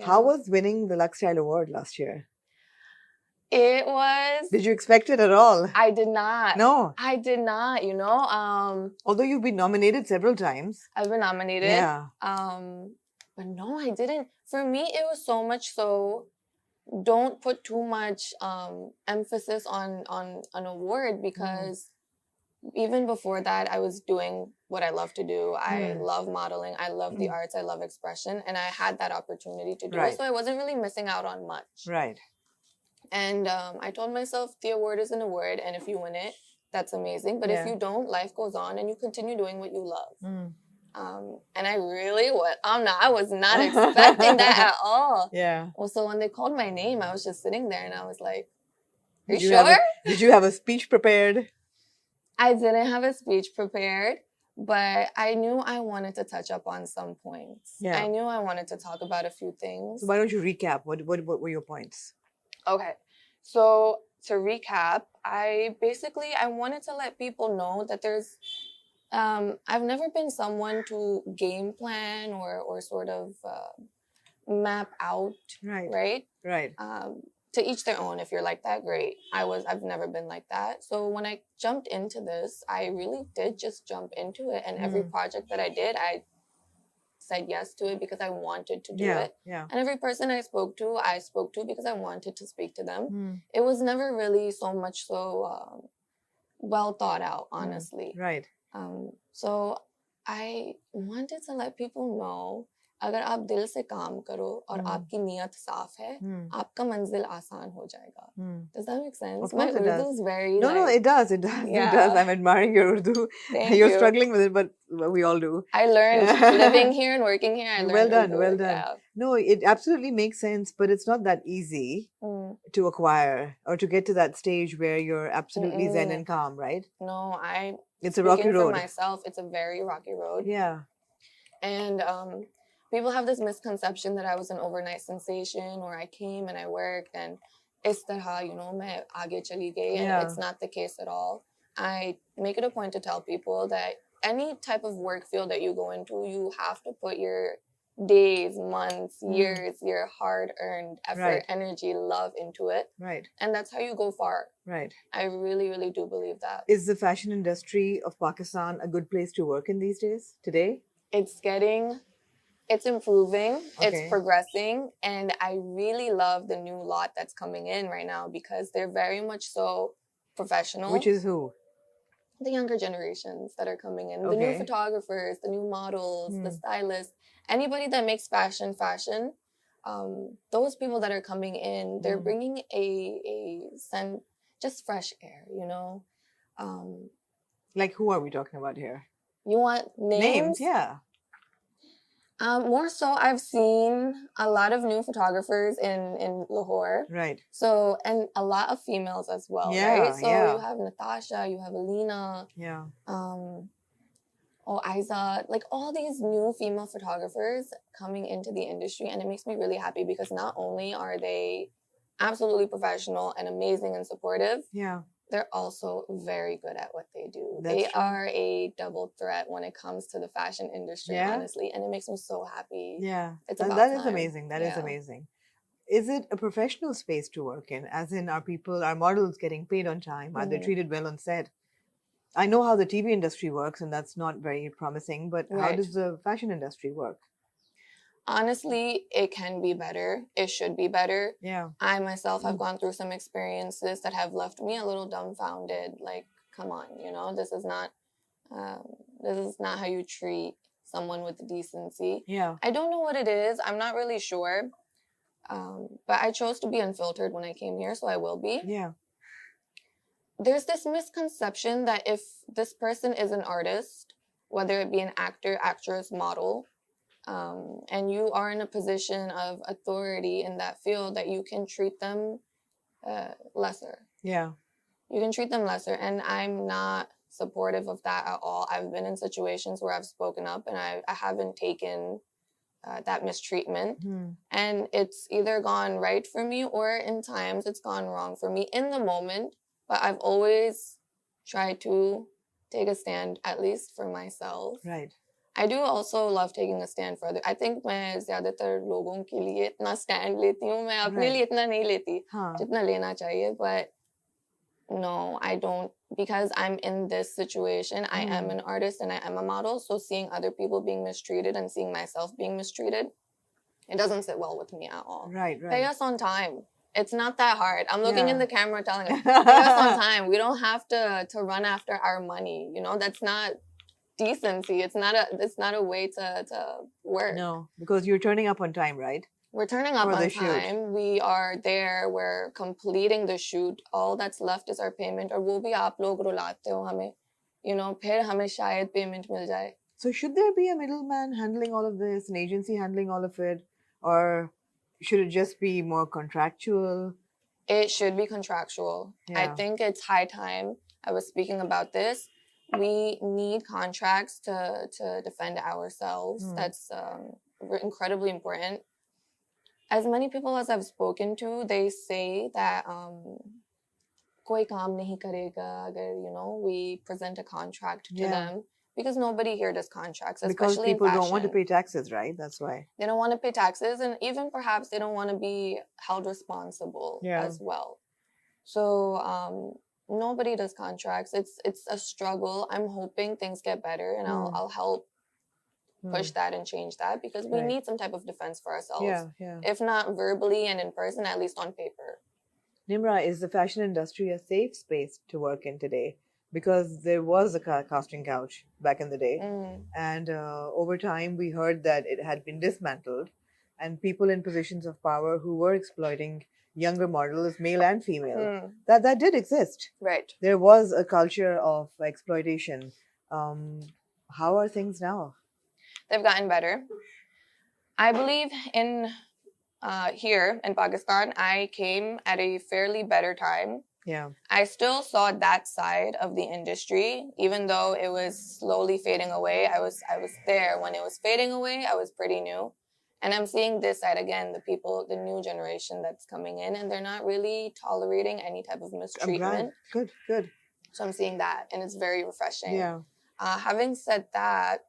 How was winning the Lux Style Award last year? It was... Did you expect it at all? I did not. No. I did not, you know. Although you've been nominated several times. I've been nominated. Yeah. But no, I didn't. For me, it was so much so, don't put too much emphasis on an award, because even before that, I was doing what I love to do. I love modeling. I love the arts. I love expression. And I had that opportunity to do it. So I wasn't really missing out on much. Right. And I told myself, the award is an award. And if you win it, that's amazing. But if you don't, life goes on and you continue doing what you love. And I really I was not expecting that at all. Yeah. Well, so when they called my name, I was just sitting there and I was like, are you sure? Did you have a speech prepared? I didn't have a speech prepared, but I knew I wanted to touch up on some points. Yeah. I knew I wanted to talk about a few things. So why don't you recap? What were your points? Okay. So to recap, I wanted to let people know that there's, I've never been someone to game plan or sort of map out, right? To each their own. If you're like that, great. I've never been like that. So when I jumped into this, I really did just jump into it. And every project that I did, I said yes to it because I wanted to do it. Yeah. And every person I spoke to because I wanted to speak to them. It was never really so much so well thought out, honestly. Right. So I wanted to let people know, अगर आप दिल से काम करो और आपकी नीयत साफ है, आपका मंजिल आसान हो जाएगा. Does that make sense? My Urdu is very No, it does. It does. Yeah. It does. I'm admiring your Urdu. You're struggling with it, but we all do. I learned living here and working here. I learned Well done. Urdu. Well done. Yeah. No, it absolutely makes sense, but it's not that easy to acquire or to get to that stage where you're absolutely zen and calm, right? No, it's a rocky road. For myself, it's a very rocky road. Yeah. And people have this misconception that I was an overnight sensation, or I came and I worked and is tarha, you know, main aage chali gayi. And it's not the case at all. I make it a point to tell people that any type of work field that you go into, you have to put your days, months, years, your hard-earned effort, energy, love into it. Right. And that's how you go far. Right. I really, really do believe that. Is the fashion industry of Pakistan a good place to work in these days, today? It's improving, it's progressing, and I really love the new lot that's coming in right now because they're very much so professional. Which is who? The younger generations that are coming in. The new photographers, the new models, the stylists, anybody that makes fashion. Those people that are coming in, they're bringing a sense, just fresh air, you know? Like who are we talking about here? You want names? Yeah. More so, I've seen a lot of new photographers in Lahore. Right. So, and a lot of females as well, right? So you have Natasha, you have Alina. Yeah. Aiza, like all these new female photographers coming into the industry. And it makes me really happy because not only are they absolutely professional and amazing and supportive. Yeah. They're also very good at what they do. They are a double threat when it comes to the fashion industry, honestly. And it makes me so happy. Yeah. It's about that time. Is amazing. That is amazing. Is it a professional space to work in? As in, are models getting paid on time? Are they treated well on set? I know how the TV industry works, and that's not very promising, but how does the fashion industry work? Honestly, it can be better. It should be better. Yeah. I myself have gone through some experiences that have left me a little dumbfounded. Like, come on, you know, this is not how you treat someone with decency. Yeah. I don't know what it is. I'm not really sure. But I chose to be unfiltered when I came here, so I will be. Yeah. There's this misconception that if this person is an artist, whether it be an actor, actress, model, and you are in a position of authority in that field, that you can treat them lesser. Yeah. You can treat them lesser. And I'm not supportive of that at all. I've been in situations where I've spoken up and I haven't taken that mistreatment. And it's either gone right for me or in times it's gone wrong for me in the moment. But I've always tried to take a stand, at least for myself. Right. I do also love taking a stand for other. I think मैं ज़्यादातर लोगों के लिए इतना stand लेती हूँ. मैं अपने लिए इतना नहीं लेती जितना लेना चाहिए. But no, I don't, because I'm in this situation. I am an artist and I am a model. So seeing other people being mistreated and seeing myself being mistreated, it doesn't sit well with me at all. Right. Pay us on time. It's not that hard. I'm looking in Yeah. the camera telling us, pay us on time. We don't have to run after our money. You know, that's not decency. It's not a way to work. No, because you're turning up on time, right? We're turning up For the on shoot. time. We are there. We're completing the shoot. All that's left is our payment. और वो भी आप लोग रुलाते हो हमें. You know, फिर हमें शायद payment मिल जाए. So should there be a middleman handling all of this, an agency handling all of it, or should it just be more contractual? It should be contractual. Yeah. I think it's high time. I was speaking about this. We need contracts to defend ourselves. That's incredibly important. As many people as I've spoken to, they say that koi kaam nahi karega agar, you know, we present a contract to them, because nobody here does contracts, because especially people in fashion. don't want to pay taxes, right? That's why. They don't want to pay taxes, and even perhaps they don't want to be held responsible as well. So nobody does contracts. It's a struggle. I'm hoping things get better, and I'll help push that and change that, because we need some type of defense for ourselves. Yeah. If not verbally and in person, at least on paper. Nimra, is the fashion industry a safe space to work in today? Because there was a casting couch back in the day, and over time we heard that it had been dismantled, and people in positions of power who were exploiting younger models, male and female, that did exist. Right. There was a culture of exploitation. How are things now? They've gotten better. I believe in here in Pakistan, I came at a fairly better time. Yeah. I still saw that side of the industry, even though it was slowly fading away. I was there when it was fading away. I was pretty new. And I'm seeing this side again, the new generation that's coming in, and they're not really tolerating any type of mistreatment. Good. So I'm seeing that, and it's very refreshing. Yeah. Having said that,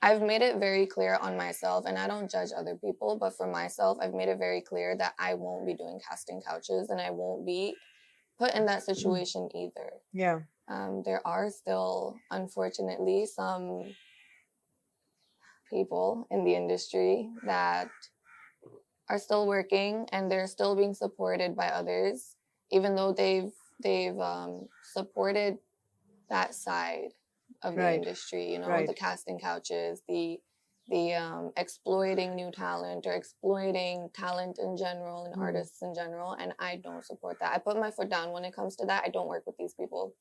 I've made it very clear on myself, and I don't judge other people, but for myself, I've made it very clear that I won't be doing casting couches, and I won't be put in that situation either. Yeah. There are still, unfortunately, some people in the industry that are still working, and they're still being supported by others, even though they've supported that side of the industry, you know, the casting couches, the exploiting new talent, or exploiting talent in general and artists in general, and I don't support that. I put my foot down when it comes to that. I don't work with these people.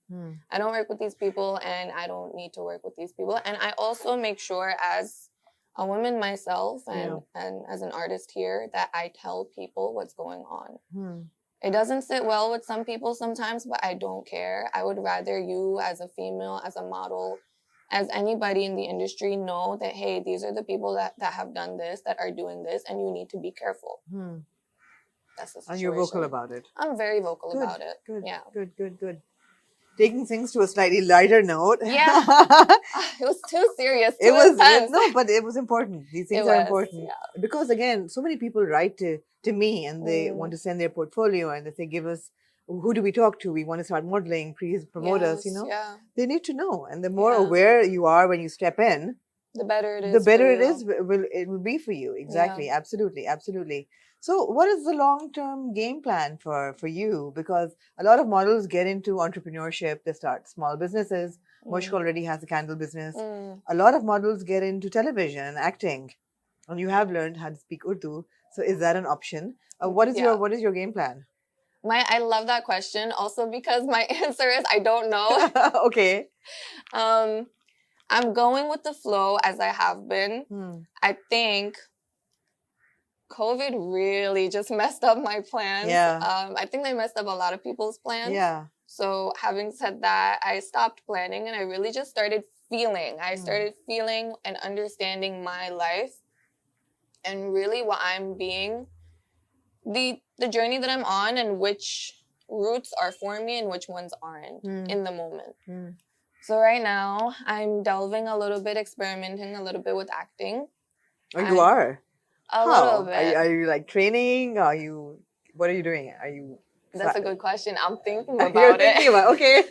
I don't work with these people, and I don't need to work with these people. And I also make sure, as a woman myself and as an artist here, that I tell people what's going on. It doesn't sit well with some people sometimes, but I don't care. I would rather you, as a female, as a model, as anybody in the industry, know that, hey, these are the people that have done this, that are doing this, and you need to be careful. That's the situation. And you're vocal about it. I'm very vocal about it. Good. Yeah. Good. Taking things to a slightly lighter note. Yeah. It was too serious. It was no, but it was important. These things are important. Yeah. Because again, so many people write to me, and they want to send their portfolio, and they say, give us, who do we talk to? We want to start modeling. Please promote us, you know. Yeah. They need to know. And the more aware you are when you step in, the better it is. The better it will be for you. Exactly. Yeah. Absolutely. So what is the long-term game plan for you? Because a lot of models get into entrepreneurship. They start small businesses. Mushk already has a candle business. A lot of models get into television and acting. And you have learned how to speak Urdu. So is that an option? What is your game plan? I love that question. Also because my answer is I don't know. Okay. I'm going with the flow, as I have been. I think COVID really just messed up my plans. Yeah. I think they messed up a lot of people's plans. Yeah. So having said that, I stopped planning, and I really just started feeling. I started feeling and understanding my life, and really what I'm being, the journey that I'm on, and which routes are for me and which ones aren't in the moment. So right now, I'm delving a little bit, experimenting a little bit with acting. Oh, you I are? A little How? bit. Are you like training? Are you, what are you doing? Are you, That's a good question. I'm thinking you're about thinking it. about, okay.